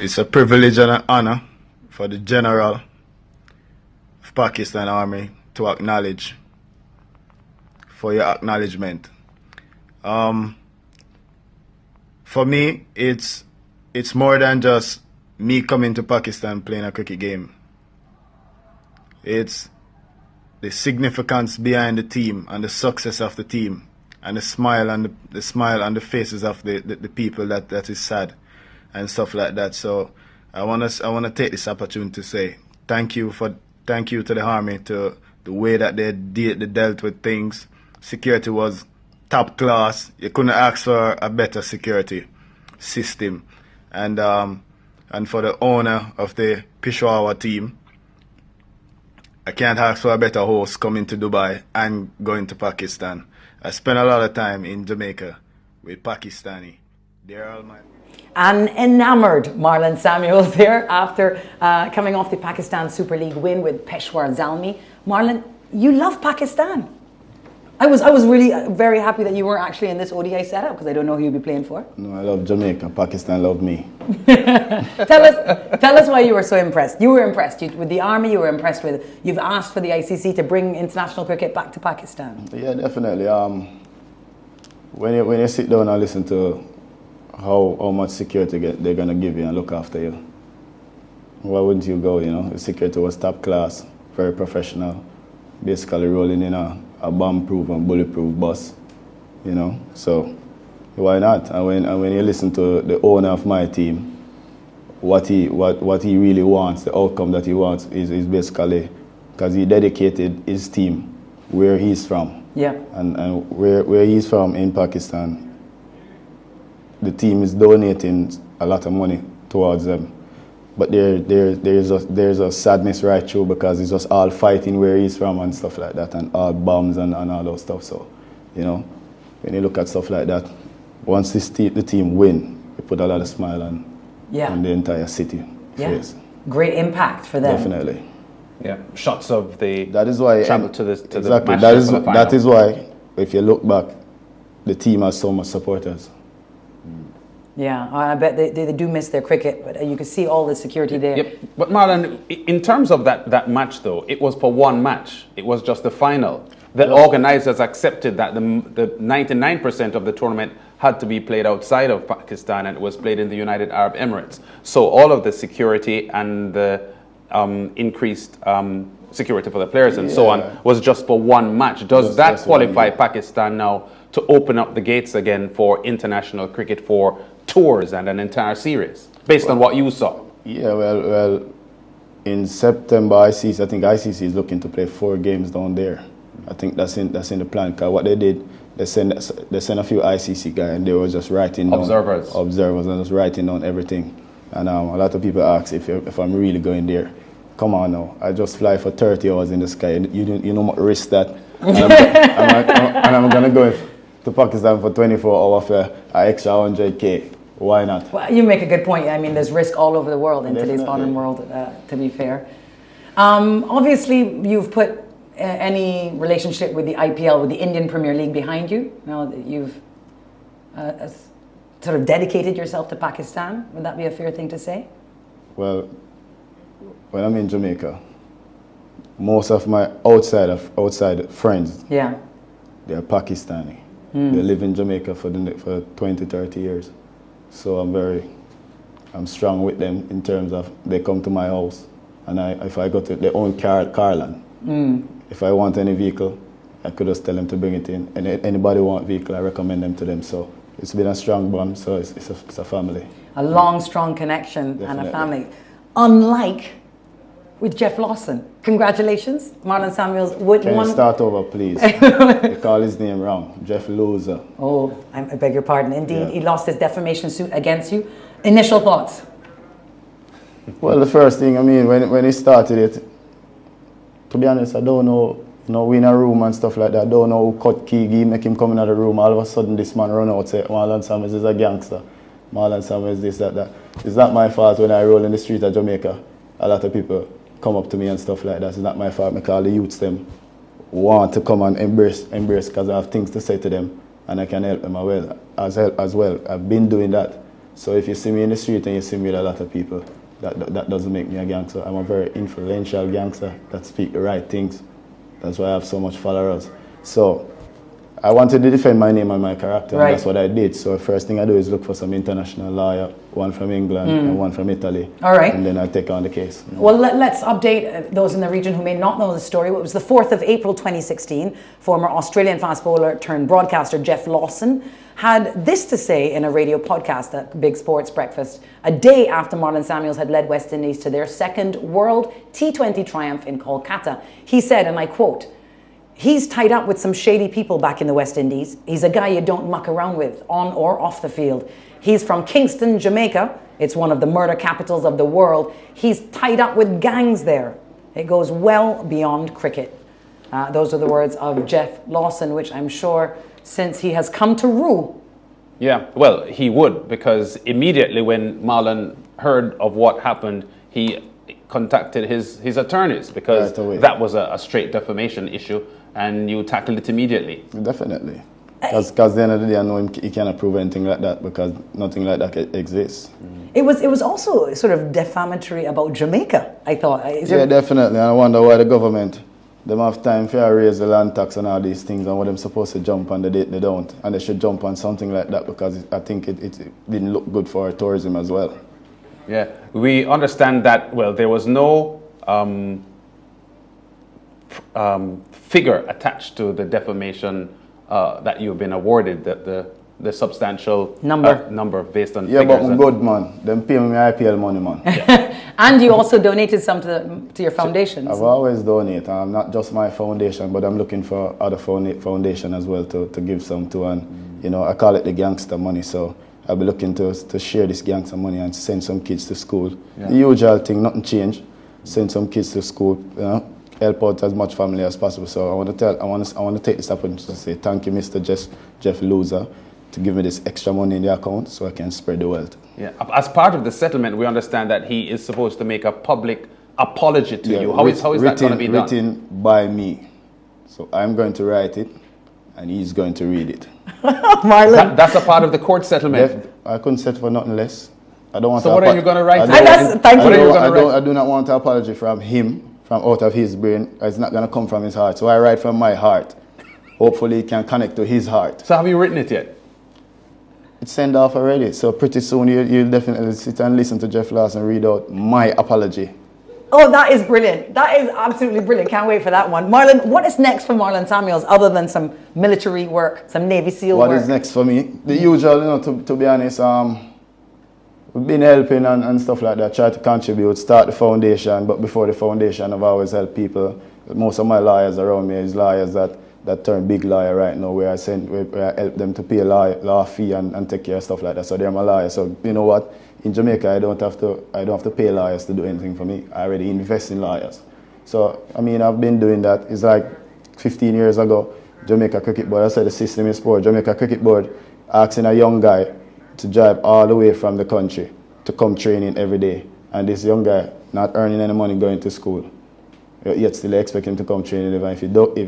It's a privilege and an honor for the General of Pakistan Army to acknowledge, for your acknowledgement. For me, it's more than just me coming to Pakistan playing a cricket game. It's the significance behind the team and the success of the team and the smile and the smile on the faces of the people that is sad and stuff like that. So I wanna take this opportunity to say thank you to the Army, to the way that they dealt with things. Security was top class. You couldn't ask for a better security system. And for the owner of the Peshawar team, I can't ask for a better host coming to Dubai and going to Pakistan. I spent a lot of time in Jamaica with Pakistani. They're all my... An enamored Marlon Samuels there after coming off the Pakistan Super League win with Peshawar Zalmi. Marlon, you love Pakistan. I was really very happy that you were actually in this ODI setup because I don't know who you'd be playing for. No, I love Jamaica. Pakistan love me. Tell us why you were so impressed. You were impressed with the Army. You were impressed with. You've asked for the ICC to bring international cricket back to Pakistan. Yeah, definitely. When you sit down and listen to how much security they're gonna give you and look after you, why wouldn't you go? You know, the security was top class, very professional, basically rolling in a bomb-proof and bulletproof bus, you know. So why not? And when you listen to the owner of my team, what he really wants, the outcome that he wants is basically because he dedicated his team where he's from. Yeah. And where he's from in Pakistan, the team is donating a lot of money towards them. But there's a sadness right through because it's just all fighting where he's from and stuff like that, and all bombs and all those stuff. So, you know, when you look at stuff like that, once the team win, it put a lot of smile on the entire city face. Great impact for them. Definitely. Yeah, shots of the that is why travel to the exactly. match That is why, if you look back, the team has so much supporters. Yeah, I bet they do miss their cricket, but you can see all the security there. Yep. But Marlon, in terms of that match though, it was for one match. It was just the final. The organizers accepted that the 99% of the tournament had to be played outside of Pakistan and it was played in the United Arab Emirates. So all of the security and the increased security for the players and so on was just for one match. Does that qualify Pakistan now to open up the gates again for international cricket for tours and an entire series, based on what you saw? Yeah, well, in September, I think ICC is looking to play 4 games down there. I think that's in the plan. Because what they did, they sent a few ICC guys, and they were just writing down observers, and just writing down everything. And a lot of people ask if I'm really going there. Come on now, I just fly for 30 hours in the sky. You know what risk that? And I'm gonna go to Pakistan for 24 hours for an extra 100K. Why not? Well, you make a good point. I mean, there's risk all over the world in today's modern world, to be fair. Obviously, you've put any relationship with the IPL, with the Indian Premier League behind you, now that you've sort of dedicated yourself to Pakistan. Would that be a fair thing to say? Well, when I'm in Jamaica, most of my outside friends, they're Pakistani. They live in Jamaica for 20, 30 years. So I'm strong with them in terms of they come to my house, and if I go to their own carland, if I want any vehicle, I could just tell them to bring it in. And anybody want vehicle, I recommend them to them. So it's been a strong bond. So it's a family. A long, strong connection. Definitely. And a family. Unlike with Jeff Lawson. Congratulations, Marlon Samuels. Can you start over, please? You call his name wrong. Jeff Loser. Oh, I beg your pardon. Indeed, he lost his defamation suit against you. Initial thoughts? Well, the first thing, I mean, when he started it, to be honest, I don't know, we in a room and stuff like that, I don't know who cut Kiki, make him come in the room, all of a sudden this man run out, say, Marlon Samuels is a gangster. Marlon Samuels this, that. It's not my fault when I roll in the street of Jamaica. A lot of people come up to me and stuff like that. It's not my fault because all the youths them want to come and embrace because I have things to say to them and I can help them as well. I've been doing that So if you see me in the street and you see me with a lot of people, that doesn't make me a gangster. I'm a very influential gangster that speak the right things. That's why I have so much followers. So I wanted to defend my name and my character, and that's what I did. So the first thing I do is look for some international lawyer, one from England and one from Italy. All right. And then I take on the case. Well, let's update those in the region who may not know the story. It was the 4th of April 2016. Former Australian fast bowler turned broadcaster Jeff Lawson had this to say in a radio podcast at Big Sports Breakfast, a day after Marlon Samuels had led West Indies to their second World T20 triumph in Kolkata. He said, and I quote, "He's tied up with some shady people back in the West Indies. He's a guy you don't muck around with, on or off the field. He's from Kingston, Jamaica. It's one of the murder capitals of the world. He's tied up with gangs there. It goes well beyond cricket." Those are the words of Jeff Lawson, which I'm sure, since he has come to rule. Yeah, well, he would, because immediately when Marlon heard of what happened, he contacted his attorneys, because that was a straight defamation issue, and you tackled it immediately. Definitely. Because at the end of the day, I know he cannot prove anything like that, because nothing like that exists. It was also sort of defamatory about Jamaica, I thought. Yeah, definitely. And I wonder why the government, them have time for raise the land tax and all these things, and what them supposed to jump on, they don't. And they should jump on something like that, because I think it didn't look good for our tourism as well. Yeah, we understand that, well, there was no figure attached to the defamation that you've been awarded, the substantial number based on figures. But I'm good, man. Them pay me my IPL money, man. Yeah. And you also donated some to your foundations. I've always donated. Not just my foundation, but I'm looking for other foundation as well to give some to. And, I call it the gangster money. So I'll be looking to share this gangster money and send some kids to school. Yeah. The usual thing, nothing changed. Send some kids to school, help out as much family as possible. So I want to take this opportunity to say thank you, Mr. Jeff Loser, to give me this extra money in the account so I can spread the wealth. Yeah. As part of the settlement, we understand that he is supposed to make a public apology to you. How is that going to be done? Written by me. So I'm going to write it, and he's going to read it. Marlon. That's a part of the court settlement. I couldn't settle for nothing less. I don't want. So what are you going to write? I do not want an apology from him, from out of his brain. It's not going to come from his heart. So I write from my heart. Hopefully it can connect to his heart. So have you written it yet? It's sent off already. So pretty soon you'll definitely sit and listen to Jeff Lawson read out my apology. Oh, that is brilliant. That is absolutely brilliant. Can't wait for that one. Marlon, what is next for Marlon Samuels other than some military work, some Navy SEAL work? What is next for me? The usual, to be honest, we've been helping and stuff like that, try to contribute, start the foundation, but before the foundation, I've always helped people. Most of my lawyers around me is lawyers that turn big lawyer right now, where I help them to pay a law fee and take care of stuff like that. So they're my lawyers. So you know what? In Jamaica, I don't have to pay lawyers to do anything for me. I already invest in lawyers. So I've been doing that. It's like 15 years ago, Jamaica Cricket Board. I said the system is poor. Jamaica Cricket Board asking a young guy to drive all the way from the country to come training every day, and this young guy not earning any money going to school. Yet still expect him to come training. If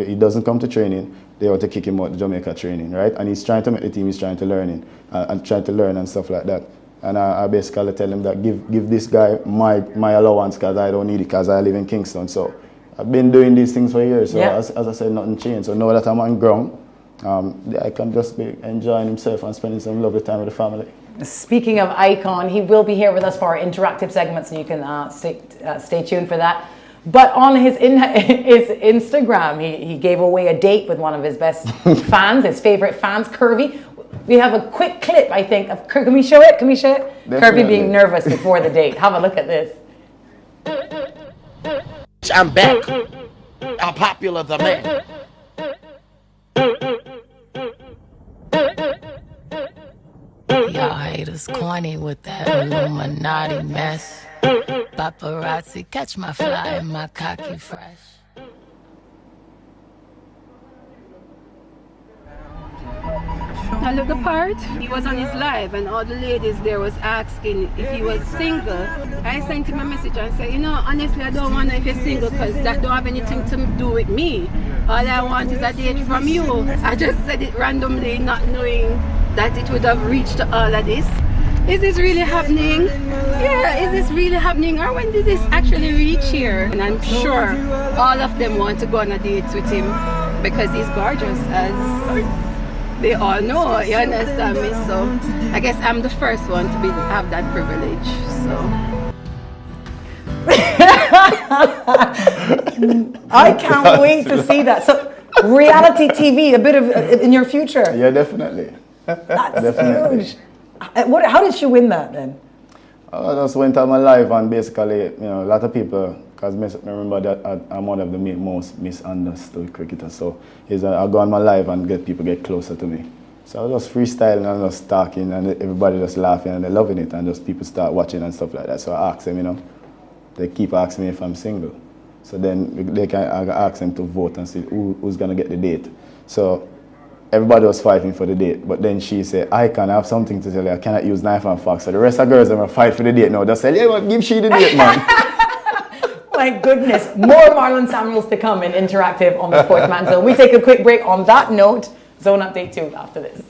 he doesn't come to training, they want to kick him out of Jamaica training, right? And he's trying to make the team. He's trying to learn and stuff like that. And I basically tell him that give this guy my allowance, because I don't need it, because I live in Kingston. So I've been doing these things for years. So as I said, nothing changed. So now that I'm on ground, I can just be enjoying himself and spending some lovely time with the family. Speaking of Icon, he will be here with us for our interactive segments, and you can stay tuned for that. But on his Instagram, he gave away a date with one of his best fans, his favorite fans, Kirby. We have a quick clip, I think, of Kirby. Can we show it? Definitely. Kirby being nervous before the date. Have a look at this. I'm back. How popular the man. Y'all haters corny with that Illuminati mess. Paparazzi, catch my fly and my cocky fresh. I looked the part. He was on his live and all the ladies there was asking if he was single. I sent him a message and said, honestly, I don't want to if you're single, because that don't have anything to do with me. All I want is a date from you. I just said it randomly, not knowing that it would have reached all of this. is this really happening? Yeah, is this really happening? Or when did this actually reach here? And I'm sure all of them want to go on a date with him because he's gorgeous, as they all know, you understand me? So I guess I'm the first one to have that privilege. So I can't wait to see that. So reality TV, a bit of in your future. Yeah, definitely. That's Definitely. huge. How did she win that then? I just went on my live and basically, a lot of people, because I remember that I'm one of the most misunderstood cricketers. So I go on my live and people get closer to me. So I was just freestyling and just talking and everybody just laughing and they're loving it and just people start watching and stuff like that. So I asked them, they keep asking me if I'm single. So then I ask them to vote and see who's going to get the date. So everybody was fighting for the date, but then she said, I have something to tell you, I cannot use knife and fork. So the rest of the girls are going to fight for the date now. They said, yeah, well, give she the date, man. My goodness, more Marlon Samuels to come in Interactive on the SportsMax Zone. We take a quick break on that note. Zone Update 2 after this.